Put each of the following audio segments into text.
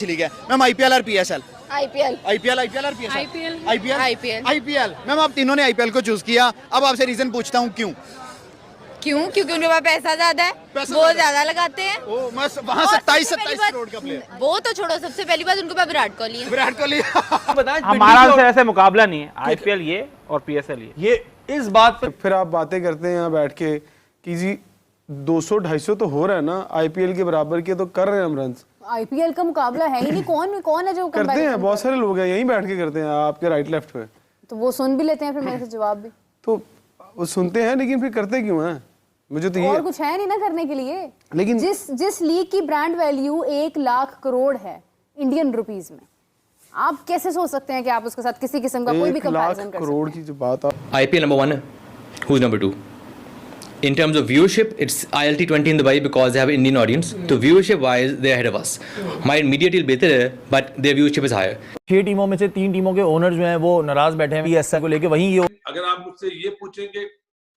ठीक है ma'am, IPL और पीएसएल? आईपीएल आईपीएल आईपीएल और PSL? IPL IPL IPL IPL. Ma'am आप तीनों ने आईपीएल को चूज किया, अब आपसे रीजन पूछता हूँ क्यों? क्यों? क्योंकि उनके पास पैसा ज्यादा है, पैसा वो ज्यादा ज्यादा लगाते हैं। ओ मस्त, वहाँ और 27 सबसे पहली 27 बात- करोड़ का प्लेयर वो तो छोड़ो, सबसे पहली बात उनके पास विराट कोहली है। विराट कोहली। हमारा से ऐसे मुकाबला नहीं है, आईपीएल ये और पीएसएल ये इस बात पे फिर आप बातें करते हैं यहाँ बैठ के कि जी 200-250 तो हो रहा है ना, आईपीएल के बराबर के तो कर रहे हैं हम रन। आईपीएल का मुकाबला है ही नहीं, कौन है जो करते हैं, बहुत सारे लोग हैं यहीं बैठ के करते हैं आपके राइट लेफ्ट पे, तो वो सुन भी लेते हैं फिर मेरे से जवाब भी। तो वो सुनते हैं लेकिन फिर करते क्यों हैं? मुझे तो और ये कुछ है नहीं ना करने के लिए। लेकिन जिस लीग की ब्रांड वैल्यू 1 लाख करोड़ है इंडियन रुपीस में, आप कैसे सोच सकते हैं कि आप उसके साथ किसी किस्म का कोई भी 1 लाख कंपैरिजन कर करोड़ सकते की जो बात आप IPL number one, who's number two? In terms of viewership, it's ILT20 in Dubai because they have Indian audience. So viewership wise, they're ahead of us. हमारी media deal बेहतर है, but their viewership is higher. 6 टीमों में से 3 टीमों के owner जो हैं वो नाराज बैठे हैं पीएसएल को लेके। वहीं ये अगर आप मुझसे ये पूछेंगे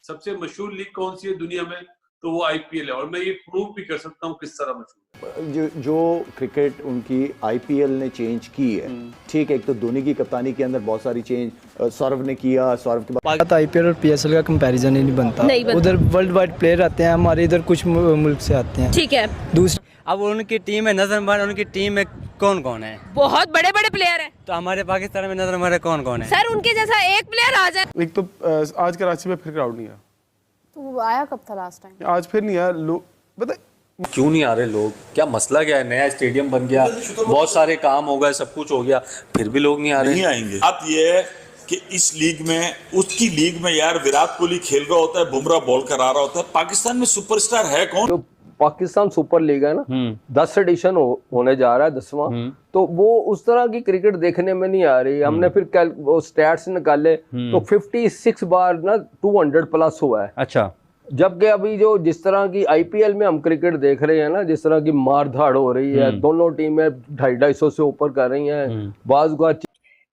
सबसे मशहूर लीग कौन सी है दुनिया में, तो वो आईपीएल है, और मैं ये प्रूव भी कर सकता हूँ किस तरह मशहूर है। जो क्रिकेट उनकी आईपीएल ने चेंज की है, ठीक है, एक तो धोनी की कप्तानी के अंदर बहुत सारी चेंज सौरव ने किया, सौरव के बाद आईपीएल और पीएसएल का कंपैरिजन ही नहीं बनता। उधर वर्ल्ड वाइड प्लेयर आते हैं, हमारे इधर कुछ मुल्क से आते हैं। ठीक है, दूसरी अब उनकी टीम है नजर, उनकी टीम में कौन कौन है? बहुत बड़े बड़े प्लेयर हैं। तो हमारे पाकिस्तान में नजर हमारे कौन कौन है? सर उनके जैसा एक प्लेयर आ जाए। एक तो आज कराची में फिर क्राउड नहीं आया, तो वो आया कब था लास्ट टाइम? आज फिर नहीं आया। लोग बता क्यों नहीं आ रहे लोग? क्या मसला क्या है? नया स्टेडियम बन गया, बहुत सारे काम हो गए, सब कुछ हो गया, फिर भी लोग नहीं आ रहे। नहीं आएंगे। बात ये है कि इस लीग में, उसकी लीग में यार विराट कोहली खेल रहा होता है, बुमराह बॉल करा रहा होता है, पाकिस्तान में सुपरस्टार है कौन? जो पाकिस्तान सुपर लीग है ना, 10 एडिशन होने जा रहा है, 10वां, तो वो उस तरह की क्रिकेट देखने में नहीं आ रही। हमने फिर वो स्टैट्स निकाले तो 56 बार ना 200 प्लस हुआ है। अच्छा, जबकि अभी जो जिस तरह की आईपीएल में हम क्रिकेट देख रहे हैं ना, जिस तरह की मारधाड़ हो रही है, दोनों टीमें 250 से ऊपर कर रही हैं, बाज़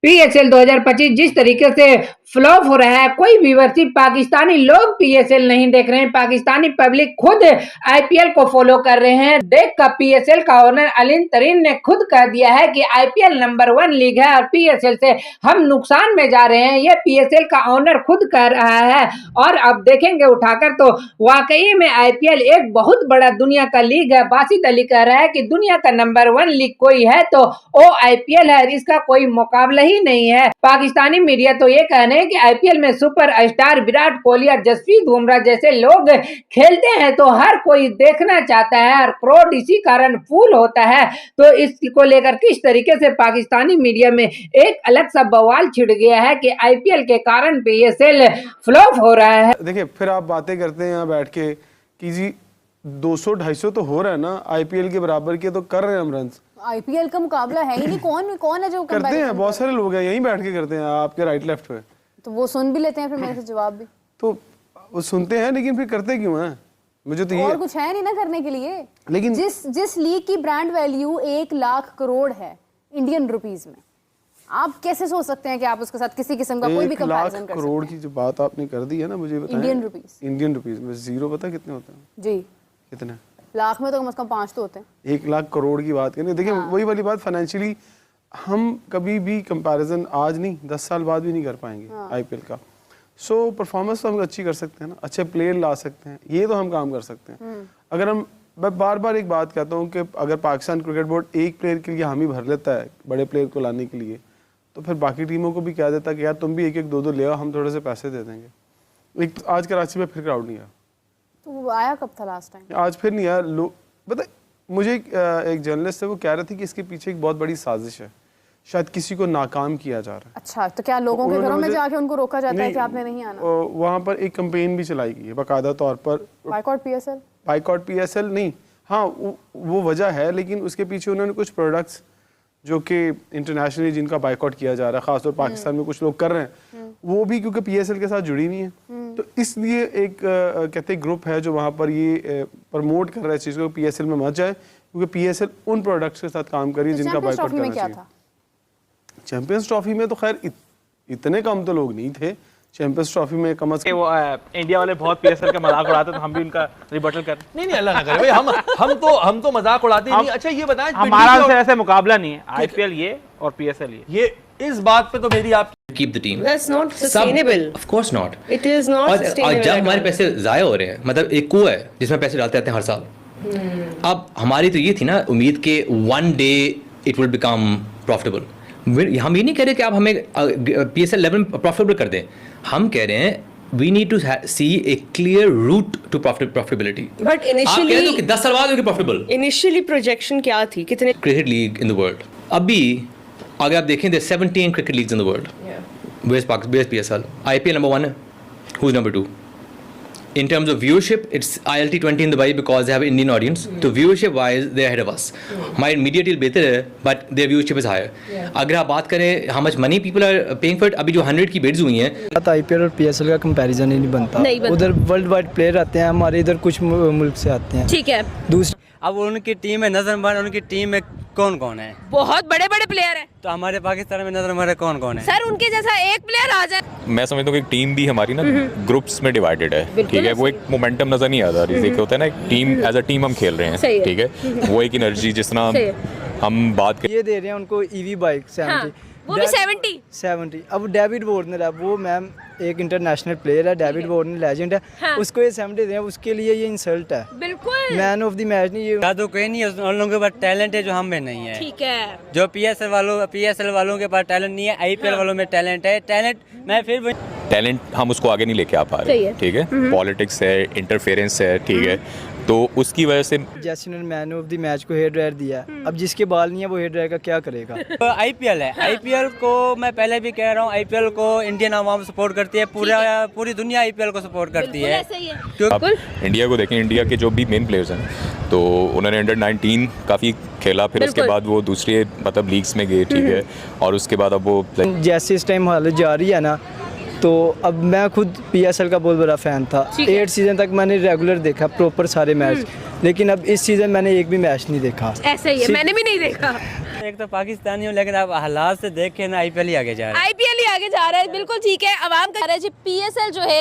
पीएसएल 2025 जिस तरीके से फ्लॉप हो रहा है, कोई व्यूअरशिप पाकिस्तानी लोग पीएसएल नहीं देख रहे हैं, पाकिस्तानी पब्लिक खुद आईपीएल को फॉलो कर रहे हैं। देख का पीएसएल का ओनर अलीन तरीन ने खुद कह दिया है कि आईपीएल नंबर 1 लीग है और पीएसएल से हम नुकसान में जा रहे हैं। ये पीएसएल का ओनर खुद कह रहा है। और अब देखेंगे उठाकर तो वाकई में आईपीएल एक बहुत बड़ा दुनिया का लीग है। बासित अली कह रहा है कि दुनिया का नंबर 1 लीग कोई है तो वो आईपीएल है, इसका कोई मुकाबला ही नहीं है। पाकिस्तानी मीडिया तो ये कहने कि आईपीएल में सुपर स्टार विराट कोहली और जसप्रीत बुमराह जैसे लोग खेलते हैं तो हर कोई देखना चाहता है और क्राउड इसी कारण फुल होता है। तो इसको लेकर किस तरीके से पाकिस्तानी मीडिया में एक अलग सा बवाल छिड़ गया है कि आईपीएल के कारण पीएसएल फ्लॉप हो रहा है। देखिए, फिर आप बातें करते हैं यहाँ बैठ के कि जी 200-250 तो हो रहा है ना, आईपीएल के बराबर के तो कर रहे हैं हम रन। आईपीएल का मुकाबला है ही नहीं, कौन है जो करते हैं, बहुत सारे लोग हैं यहीं बैठ के करते हैं आपके राइट लेफ्ट पे, तो वो सुन भी लेते हैं फिर मेरे से जवाब भी। तो वो सुनते हैं लेकिन फिर करते क्यों हैं? मुझे तो और ये कुछ है नहीं ना करने के लिए। लेकिन जिस लीग की ब्रांड वैल्यू 1 लाख करोड़ है इंडियन रुपीस में, आप कैसे सोच सकते हैं कि आप उसके साथ किसी किस्म का कोई भी कंपैरिजन कर सकते हैं? 1 लाख करोड़ की जो बात आपने कर दी है ना, मुझे बताएं इंडियन रुपीस में जीरो पता कितने होते हैं? जी कितने? लाख में तो कम से कम 5 तो होते हैं। 1 लाख करोड़ की बात करें, देखिए वही वाली बात, फाइनेंशियली हम कभी भी कंपैरिजन आज नहीं 10 साल बाद भी नहीं कर पाएंगे आईपीएल का। सो परफॉर्मेंस तो हम अच्छी कर सकते हैं ना, अच्छे प्लेयर ला सकते हैं, ये तो हम काम कर सकते हैं। अगर हम, मैं बार बार एक बात कहता हूँ कि अगर पाकिस्तान क्रिकेट बोर्ड एक प्लेयर के लिए हामी भर लेता है बड़े प्लेयर को लाने के लिए, तो फिर बाकी टीमों को भी कह देता कि यार तुम भी 1-1 2-2 ले आओ, हम थोड़े से पैसे दे देंगे। एक आज कराची में फिर क्राउड नहीं आया, तो वो आया कब था लास्ट टाइम? आज फिर नहीं आया। लोग पता, मुझे एक जर्नलिस्ट है, वो कह रहे थे कि इसके पीछे एक बहुत बड़ी साजिश है, शायद किसी को नाकाम किया जा रहा है। अच्छा, तो क्या लोगों के घरों में जाके उनको रोका जाता है कि आपने नहीं आना? वहाँ पर एक कैंपेन भी चलाई गई है बाकायदा तौर पर, बाइकआउट पीएसएल नहीं, हाँ वो वजह है, लेकिन उसके पीछे उन्होंने कुछ प्रोडक्ट्स जो कि इंटरनेशनली जिनका बाइकआउट किया जा रहा है, खासतौर पाकिस्तान में कुछ लोग कर रहे हैं, वो भी क्योंकि पीएसएल के साथ जुड़ी नहीं है, तो इसलिए एक कहते ग्रुप है जो वहाँ पर ये प्रमोट कर रहा है इस चीज़ को, पीएसएल में मत जाए, क्योंकि पीएसएल उन प्रोडक्ट्स के साथ काम कर रही है जिनका बाइकआउट करना चाहिए। चैंपियंस ट्रॉफी में तो खैर इतने कम तो लोग नहीं थे चैंपियंस ट्रॉफी में कम से वो इंडिया वाले बहुत पीएसएल का मजाक उड़ाते, तो हम भी उनका रिबटल कर। नहीं अल्लाह ना करे भाई, हम तो मजाक उड़ाते नहीं। अच्छा ये बताएं, हमारा से ऐसे मुकाबला नहीं है, आईपीएल ये और पीएसएल ये इस बात पे तो मेरी आप keep the team. That's not sustainable. Of course not. It is not sustainable. और जब हमारे पैसे जाया हो रहे हैं, मतलब एक कुआं है जिसमें पैसे डालते रहते हैं हर साल। अब हमारी तो ये थी ना उम्मीद के one day it will become profitable. हम ये नहीं कह रहे कि आप हमें PSL 11 प्रॉफिटेबल कर दें, हम कह रहे हैं we need to see a clear route to profitability. But initially, आप कह दो कि 10 साल बाद होगी प्रॉफिटेबल। Initially projection क्या थी, कितने? Cricket league in the world, अभी अगर आप देखें there are 17 cricket leagues in the world. Where's PSL? IPL number 1 है, who's number 2? In terms of viewership, it's ILT20 in Dubai because they have an Indian audience. तो viewership wise they're ahead of us. हमारी media deal बेहतर है, but their viewership is higher. अगर आप बात करें how much money people are paying for it, अभी जो 100 की bids हुई हैं, आईपीएल और पीएसएल का कंपैरिजन ही नहीं बनता। उधर वर्ल्ड वाइड प्लेयर आते हैं, हमारे इधर कुछ मुल्क से आते हैं। ठीक है। दूसरी अब उनकी टीम में नजर मार, उनकी टीम में कौन कौन है? बहुत बड़े बड़े प्लेयर है। तो हमारे पाकिस्तान में नजर मारे कौन कौन है? सर उनके जैसा एक प्लेयर आ जाए। मैं समझता हूँ कि टीम भी हमारी ना ग्रुप्स में डिवाइडेड है, ठीक है। वो एक मोमेंटम नजर नहीं आता, जैसे होता है ना टीम एज अ टीम हम खेल रहे हैं, ठीक है। वो एक एनर्जी जिस तरह हम बात ये दे रहे हैं उनको ईवी बाइक 70, वो भी 70। अब डेविड वार्नर है, वो मैम एक इंटरनेशनल प्लेयर है, डेविड वार्नर लेजेंड है, उसको ये 70 दे रहे हैं, उसके लिए ये इंसल्ट है। बिल्कुल मैन ऑफ द मैच नहीं, ये जादू कोई नहीं है, उन लोगों के पास टैलेंट है जो हम में नहीं है। ठीक है। जो पीएसएल वालों के पास टैलेंट नहीं है, आईपीएल वालों में टैलेंट है। मैं फिर टैलेंट हम उसको आगे नहीं लेके आ पा रहे, ठीक है। पॉलिटिक्स है, इंटरफेरेंस है, ठीक है, तो उसकी वजह से जैसे मैन ऑफ द मैच को हेयर ड्रायर दिया, अब जिसके बाल नहीं है वो हेयर ड्रायर का क्या करेगा? तो आईपीएल है, आईपीएल को मैं पहले भी कह रहा हूँ, आईपीएल को इंडियन आवाम सपोर्ट करती है, पूरी दुनिया आईपीएल को सपोर्ट करती है। आप इंडिया को देखें, इंडिया के जो भी मेन प्लेयर्स हैं, तो उन्होंने अंडर 19 काफ़ी खेला, फिर उसके बाद वो दूसरे मतलब लीग्स में गए, ठीक है, और उसके बाद अब वो जैसे इस टाइम हालत जा रही है ना, तो अब मैं खुद पीएसएल का बहुत बड़ा फ़ैन था, 8 सीज़न तक मैंने रेगुलर देखा प्रॉपर सारे मैच, लेकिन अब इस सीज़न मैंने एक भी मैच नहीं देखा। ऐसा ही है, मैंने भी नहीं देखा। एक तो पाकिस्तानी हूँ, लेकिन अब हालात से देख के ना आईपीएल ही आगे जा रहा है। आईपीएल ही आगे जा रहा है, बिल्कुल ठीक है। अवाम कह रहा है जी पीएसएल जो है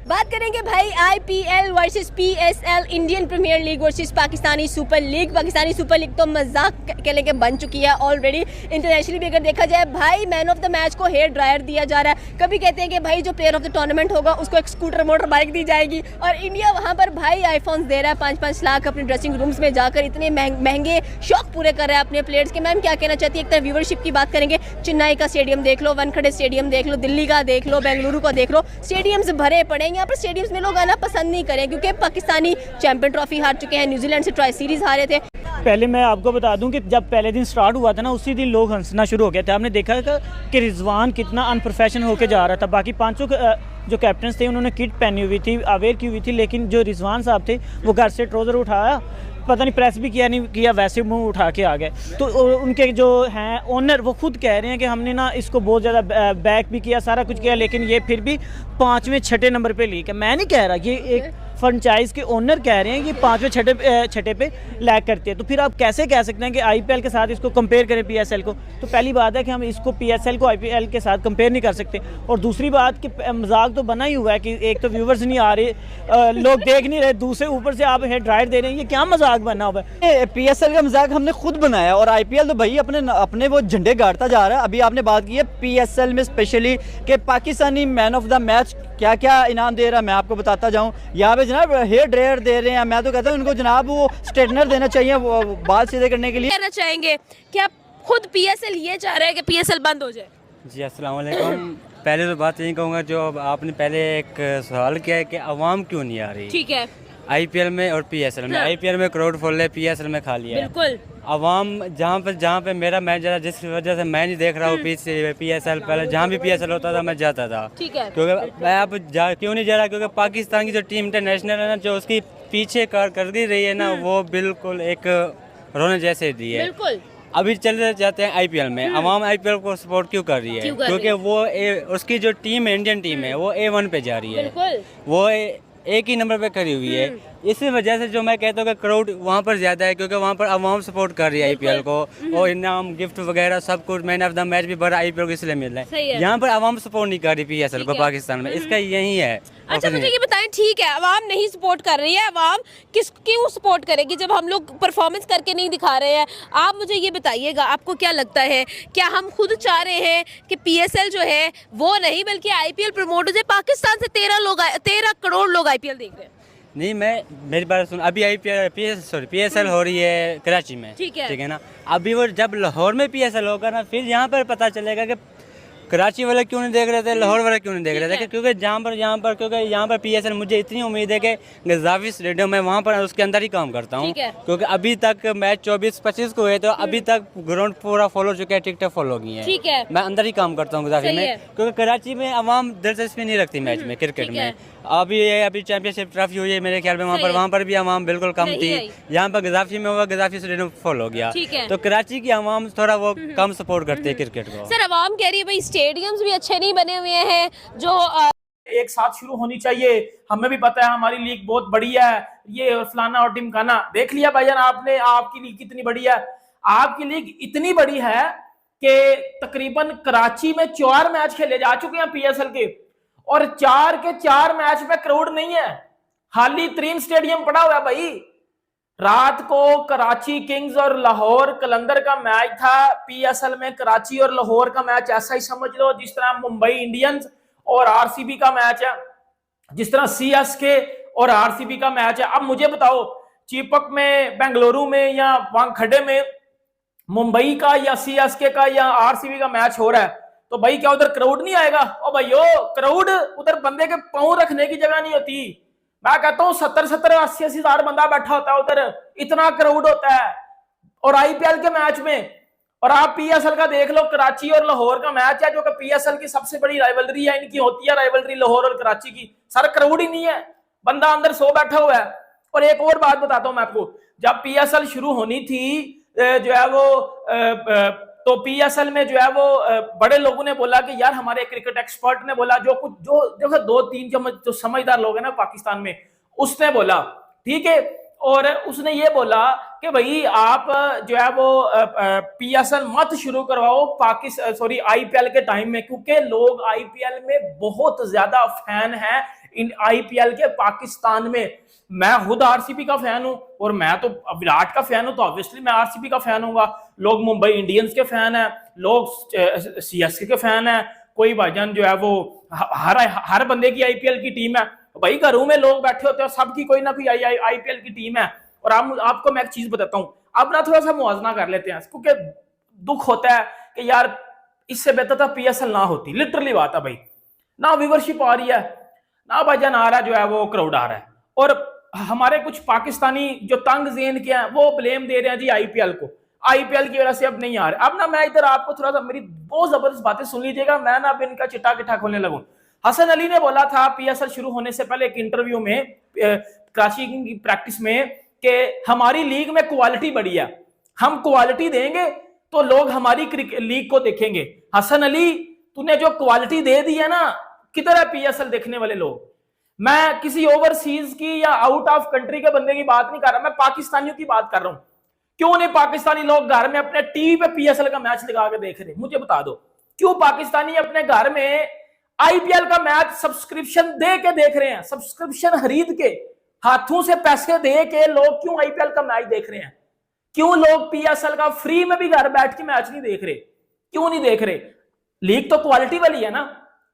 बात करेंगे भाई, IPL versus PSL, Indian Premier League versus Pakistani Super League. Pakistani Super League तो मजाक के लेके बन चुकी है ऑलरेडी। इंटरनेशनली भी अगर देखा जाए भाई, मैन ऑफ द मैच को हेयर ड्रायर दिया जा रहा है। कभी कहते हैं कि भाई जो प्लेयर ऑफ द टूर्नामेंट होगा उसको एक स्कूटर मोटर बाइक दी जाएगी, और इंडिया वहाँ पर भाई आईफोन्स दे रहा है 5-5 लाख अपने ड्रेसिंग रूम्स में जाकर, इतने महंगे शौक पूरे कर रहा है अपने प्लेयर्स के। मैम क्या कहना चाहती है? एक तरफ व्यूवरशिप की बात करेंगे, चेन्नई का स्टेडियम देख लो, वानखेड़े स्टेडियम देख लो, दिल्ली का देख लो, बेंगलुरु का देख लो, स्टेडियम्स भरे पड़े हैं। यहाँ पर स्टेडियम्स में लोग आना पसंद नहीं करें, क्योंकि पाकिस्तानी चैंपियन ट्रॉफी हार चुके हैं, न्यूजीलैंड से ट्राई सीरीज हारे थे। पहले मैं आपको बता दूं कि जब पहले दिन स्टार्ट हुआ था ना, उसी दिन लोग हंसना शुरू हो गए थे। आपने देखा था कि रिजवान कितना अनप्रोफेशनल होकर जा रहा था। बाकी पांचों जो कैप्टन थे उन्होंने किट पहनी हुई थी, अवेयर की हुई थी, लेकिन जो रिजवान साहब थे वो घर से ट्राउज़र उठाया, पता नहीं प्रेस भी किया नहीं किया, वैसे मुंह उठा के आ गए। तो उनके जो हैं ओनर वो खुद कह रहे हैं कि हमने ना इसको बहुत ज़्यादा बैक भी किया, सारा कुछ किया, लेकिन ये फिर भी 5वें 6ठे नंबर पे लीक है। मैं नहीं कह रहा, ये एक फ्रेंचाइज के ओनर कह रहे हैं कि 5वें 6ठे पे लैग करती है। तो फिर आप कैसे कह सकते हैं कि आईपीएल के साथ इसको कंपेयर करें पीएसएल को? तो पहली बात है कि हम इसको पीएसएल को आईपीएल के साथ कंपेयर नहीं कर सकते, और दूसरी बात कि मजाक तो बना ही हुआ है कि एक तो व्यूवर्स नहीं आ रहे, लोग देख नहीं रहे, दूसरे ऊपर से आप हेड ड्रायर दे रहे हैं, ये क्या मजाक बना हुआ है? पीएसएल का मजाक हमने खुद बनाया, और आईपीएल तो भाई अपने वो झंडे गाड़ता जा रहा है। अभी आपने बात की है पीएसएल में स्पेशली कि Pakistani man of the match क्या क्या इनाम दे रहा है, मैं आपको बताता जाऊं। यहाँ पे जनाब हेयर ड्रायर दे रहे हैं, मैं तो कहता हूँ उनको जनाब वो स्ट्रेटनर देना चाहिए वो बाल सीधे करने के लिए। कहना चाहेंगे कि आप खुद पीएसएल ये चाह रहे हैं कि पीएसएल बंद हो जाए? जी अस्सलाम वालेकुम। पहले तो बात यही कहूँगा, जो आपने पहले एक सवाल किया है कि आवाम क्यों नहीं आ रही। ठीक है। आईपीएल में और पीएसएल में, आईपीएल में क्राउड फुल है, पीएसएल में खाली है। बिल्कुल। आवाम जहाँ पे मेरा मैच जा रहा, जिस वजह से मैं नहीं देख रहा हूँ पीएसएल, पहले जहाँ भी पीएसएल होता था मैं जाता था। ठीक है। क्योंकि मैं अब क्यों नहीं जा रहा, क्योंकि पाकिस्तान की जो टीम इंटरनेशनल है ना, जो उसकी पीछे कारकर्दगी रही है ना, वो बिल्कुल एक रोने जैसे दी है। बिल्कुल। अभी चले जाते हैं आईपीएल में, आवाम आईपीएल को सपोर्ट क्यों कर रही है? क्योंकि वो उसकी जो टीम है, इंडियन टीम है, वो A1 पे जा रही है, वो एक ही नंबर पे खड़ी हुई है। इसी वजह से जो मैं कहता हूँ कि क्राउड वहाँ पर ज़्यादा है, क्योंकि वहाँ पर आवाम सपोर्ट कर रही है आईपीएल को, और इनाम गिफ्ट वगैरह सब कुछ, मैन ऑफ द मैच भी बड़ा आईपीएल को इसलिए मिल रहा है। यहाँ पर आवाम सपोर्ट नहीं कर रही पीएसएल को पाकिस्तान में, इसका यही है। अच्छा मुझे ये बताएं, ठीक है आवाम नहीं सपोर्ट कर रही है, आवाम क्यों सपोर्ट करेगी जब हम लोग परफॉर्मेंस करके नहीं दिखा रहे हैं? आप मुझे ये बताइएगा, आपको क्या लगता है, क्या हम खुद चाह रहे हैं कि पीएसएल जो है वो नहीं बल्कि आईपीएल प्रमोट हो जाए? पाकिस्तान से 13 करोड़ लोग आईपीएल देख रहे हैं। नहीं, मेरी बात सुन, अभी पीएसएल हो रही है कराची में, ठीक है ना। अभी वो जब लाहौर में पीएसएल होगा ना, फिर यहाँ पर पता चलेगा कि कराची वाले क्यों नहीं देख रहे थे, लाहौर वाले क्यों नहीं देख रहे थे, क्योंकि क्योंकि यहाँ पर पीएसएल, मुझे इतनी उम्मीद है कि गद्दाफी स्टेडियम में वहाँ पर उसके अंदर ही काम करता हूँ, क्योंकि अभी तक मैच 24-25 को हुए तो अभी तक ग्राउंड पूरा फॉलो चुका है, टिकटें फॉलो की हैं, मैं अंदर ही काम करता हूँ गद्दाफी में, क्योंकि कराची में आवाम दिलचस्पी नहीं रखती मैच में, क्रिकेट में। अभी चैंपियनशिप ट्रॉफी हुई है मेरे ख्याल में, वहाँ पर भी आवाम बिल्कुल कम थी, यहाँ पर गद्दाफी में हुआ, गद्दाफी स्टेडियम फॉलो हो गया, तो कराची की आवाम थोड़ा वो कम सपोर्ट करती है क्रिकेट को। सर आवाम कह रही है भाई स्टेडियम्स भी अच्छे नहीं बने हुए हैं, जो एक साथ शुरू होनी चाहिए, हमें भी पता है हमारी लीग बहुत बड़ी है, ये फलाना और टिमकाना। देख लिया भाईजान आपने, आपकी लीग कितनी बड़ी है? आपकी लीग इतनी बड़ी है कि तकरीबन कराची में 4 मैच खेले जा चुके हैं पीएसएल के, और 4 के 4 मैच में क्राउड नहीं है, खाली 3 स्टेडियम पड़ा हुआ है भाई। रात को कराची किंग्स और लाहौर कलंदर का मैच था पीएसएल में, कराची और लाहौर का मैच ऐसा ही समझ लो जिस तरह मुंबई इंडियंस और आरसीबी का मैच है, जिस तरह सीएसके और आरसीबी का मैच है। अब मुझे बताओ, चीपक में, बेंगलुरु में या वानखेड़े में मुंबई का या सीएसके का या आरसीबी का मैच हो रहा है, तो भाई क्या उधर क्राउड नहीं आएगा? ओ भाइयों, क्राउड उधर बंदे के पांव रखने की जगह नहीं होती। मैं कहता हूँ 70-80 हजार बंदा बैठा होता है उधर, इतना क्राउड होता है, और आईपीएल के मैच में। और आप पीएसएल का देख लो, कराची और लाहौर का मैच है जो कि पीएसएल की सबसे बड़ी राइवलरी है, इनकी होती है राइवलरी लाहौर और कराची की, सर क्राउड ही नहीं है, बंदा अंदर सो बैठा हुआ है। और एक और बात बताता हूं मैं आपको, जब पीएसएल शुरू होनी थी जो है वो तो पीएसएल में जो है वो बड़े लोगों ने बोला कि यार, हमारे क्रिकेट एक्सपर्ट ने बोला, जो देखो 2-3 जो समझदार लोग हैं ना पाकिस्तान में, उसने बोला ठीक है, और उसने ये बोला कि भाई आप जो है वो पीएसएल मत शुरू करवाओ आईपीएल के टाइम में, क्योंकि लोग आईपीएल में बहुत ज्यादा फैन हैं इन आईपीएल के पाकिस्तान में। मैं खुद आरसीबी का फैन हूं, और मैं तो विराट का फैन हूं, तो ऑब्वियसली मैं आरसीबी का फैन होऊंगा। लोग मुंबई इंडियंस के फैन हैं, लोग सीएसके के फैन हैं, कोई भाईजान जो है वो हर बंदे की आईपीएल की टीम है भाई। घरों में लोग बैठे होते हैं, सबकी कोई ना कोई आईपीएल की टीम है। और आपको मैं एक चीज बताता हूं, अब ना थोड़ा सा मुआवजा कर लेते हैं, क्योंकि दुख होता है कि यार इससे बेहतर था पीएसएल ना होती। लिटरली बात है भाई, ना व्यूअरशिप आ रही है, ना भाईजान आ रहा है जो है वो क्राउड आ रहा है। और हमारे कुछ पाकिस्तानी जो तंग ज़हन के हैं वो ब्लेम दे रहे हैं जी आईपीएल को, आईपीएल की वजह से अब नहीं आ रहे। अब ना मैं इधर आपको थोड़ा सा, मेरी बहुत जबरदस्त बातें सुन लीजिएगा, मैं ना अब इनका चिट्टा किट्ठा खोलने लगूं। हसन अली ने बोला था पीएसएल शुरू होने से पहले एक इंटरव्यू में कराची की प्रैक्टिस में कि हमारी लीग में क्वालिटी बड़ी है, हम क्वालिटी देंगे तो लोग हमारी लीग को देखेंगे। हसन अली, तूने जो क्वालिटी दे दी है ना, किधर है पीएसएल देखने वाले लोग? मैं किसी ओवरसीज की या आउट ऑफ कंट्री के बंदे की बात नहीं कर रहा, मैं पाकिस्तानियों की बात कर रहा हूं। क्यों नहीं पाकिस्तानी लोग घर में अपने टीवी पे पीएसएल का मैच लगा के देख रहे? मुझे बता दो, क्यों पाकिस्तानी अपने घर में आईपीएल का मैच सब्सक्रिप्शन दे के देख रहे हैं? सब्सक्रिप्शन खरीद के, हाथों से पैसे दे के लोग क्यों आईपीएल का मैच देख रहे हैं? क्यों लोग पीएसएल का फ्री में भी घर बैठ के मैच नहीं देख रहे? क्यों नहीं देख रहे? लीग तो क्वालिटी वाली है ना,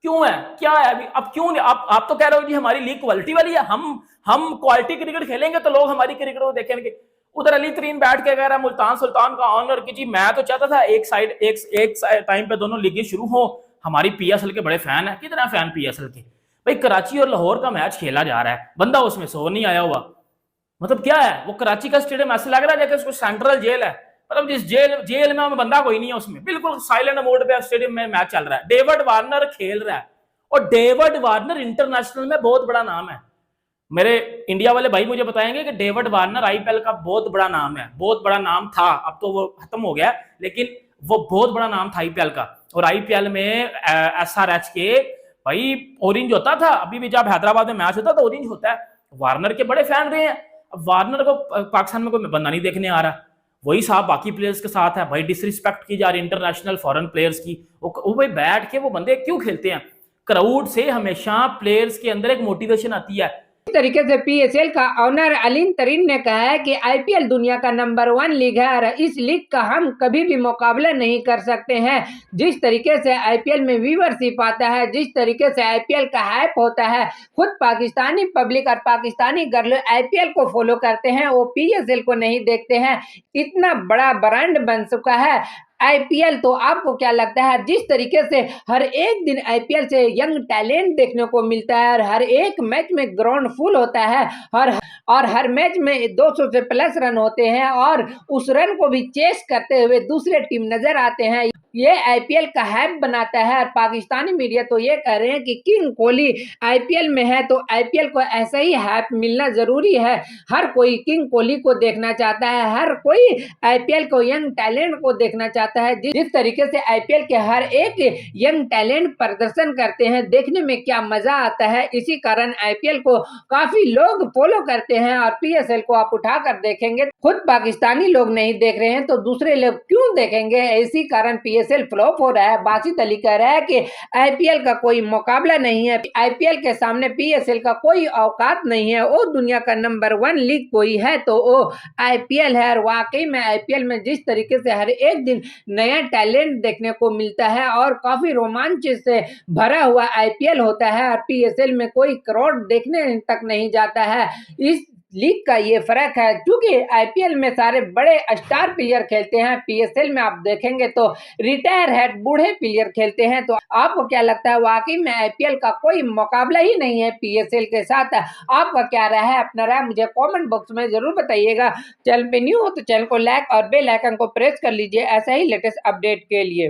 क्यों है, क्या है अभी? अब क्यों नहीं? आप तो कह रहे हो जी हमारी लीग क्वालिटी वाली है, हम क्वालिटी क्रिकेट खेलेंगे तो लोग हमारी क्रिकेट को देखेंगे। उधर अली तरीन बैठ के कह रहा है मुल्तान सुल्तान का ऑनर की जी मैं तो चाहता था एक टाइम पे दोनों लीगें शुरू हो, हमारी पीएसएल के बड़े फैन है। कितना फैन पीएसएल के भाई? कराची और लाहौर का मैच खेला जा रहा है, बंदा उसमें सो नहीं आया हुआ, मतलब क्या है वो? कराची का स्टेडियम ऐसे लग रहा है जैसे उसको सेंट्रल जेल है, मतलब जिस जेल में हमें बंदा कोई नहीं है उसमें, बिल्कुल साइलेंट मोड पे स्टेडियम में मैच चल रहा है। डेविड वार्नर खेल रहा है, और डेविड वार्नर इंटरनेशनल में बहुत बड़ा नाम है। मेरे इंडिया वाले भाई मुझे बताएंगे कि डेविड वार्नर आईपीएल का बहुत बड़ा नाम है, बहुत बड़ा नाम था, अब तो वो खत्म हो गया, लेकिन वो बहुत बड़ा नाम था आईपीएल का। और आईपीएल में एसआरएच के भाई ऑरेंज होता था, अभी भी जब हैदराबाद में मैच होता तो ऑरेंज होता है, वार्नर के बड़े फैन रहे हैं। अब वार्नर को पाकिस्तान में कोई बंदा नहीं देखने आ रहा, वही साहब बाकी प्लेयर्स के साथ है भाई, डिसरिस्पेक्ट की जा रही इंटरनेशनल फॉरेन प्लेयर्स की। वो भाई बैठ के वो बंदे क्यों खेलते हैं? क्राउड से हमेशा प्लेयर्स के अंदर एक मोटिवेशन आती है। इस तरीके से पीएसएल का ऑनर अलीन तरीन ने कहा है कि आईपीएल दुनिया का नंबर 1 लीग है और इस लीग का हम कभी भी मुकाबला नहीं कर सकते हैं। जिस तरीके से आईपीएल में व्यूवरशिप आता है, जिस तरीके से आईपीएल का हाइप होता है, खुद पाकिस्तानी पब्लिक और पाकिस्तानी गर्ल आईपीएल को फॉलो करते हैं, वो पीएसएल को नहीं देखते हैं। इतना बड़ा ब्रांड बन चुका है आईपीएल। तो आपको क्या लगता है, जिस तरीके से हर एक दिन आईपीएल से यंग टैलेंट देखने को मिलता है और हर एक मैच में ग्राउंड फुल होता है और हर मैच में 200 से प्लस रन होते हैं और उस रन को भी चेस करते हुए दूसरे टीम नजर आते हैं, ये आईपीएल का हाइप बनाता है। और पाकिस्तानी मीडिया तो ये कह रहे हैं कि किंग कोहली आईपीएल में है तो आईपीएल को ऐसा ही हाइप मिलना जरूरी है। हर कोई किंग कोहली को देखना चाहता है, हर कोई आईपीएल को यंग टैलेंट को देखना चाहता है। जिस तरीके से आईपीएल के हर एक यंग टैलेंट प्रदर्शन करते हैं, देखने में क्या मजा आता है, इसी कारण आईपीएल को काफी लोग फॉलो करते हैं। और पीएसएल को आप उठा कर देखेंगे, खुद पाकिस्तानी लोग नहीं देख रहे हैं तो दूसरे लोग क्यों देखेंगे? इसी कारण पीएसएल फ्लॉप हो रहा है। बासित अली कह रहा है कि आईपीएल का कोई मुकाबला नहीं है, आईपीएल के सामने पीएसएल का कोई औकात नहीं है। वो दुनिया का नंबर 1 लीग कोई है तो वो आईपीएल है। और वाकई में आईपीएल में जिस तरीके से हर एक दिन नया टैलेंट देखने को मिलता है और काफी रोमांच से भरा हुआ आईपीएल होता है और पीएसएल में कोई करोड़ देखने तक नहीं जाता है। इस लीग का ये फर्क है, क्योंकि आईपीएल में सारे बड़े स्टार प्लेयर खेलते हैं, पीएसएल में आप देखेंगे तो रिटायर हेड बूढ़े प्लेयर खेलते हैं। तो आपको क्या लगता है, वाकई में आईपीएल का कोई मुकाबला ही नहीं है पीएसएल के साथ? आपका क्या राय है? अपना राय मुझे कमेंट बॉक्स में जरूर बताइएगा। चैनल पे न्यू हो तो चैनल को लाइक और बेल आइकन को प्रेस कर लीजिए ऐसा ही लेटेस्ट अपडेट के लिए।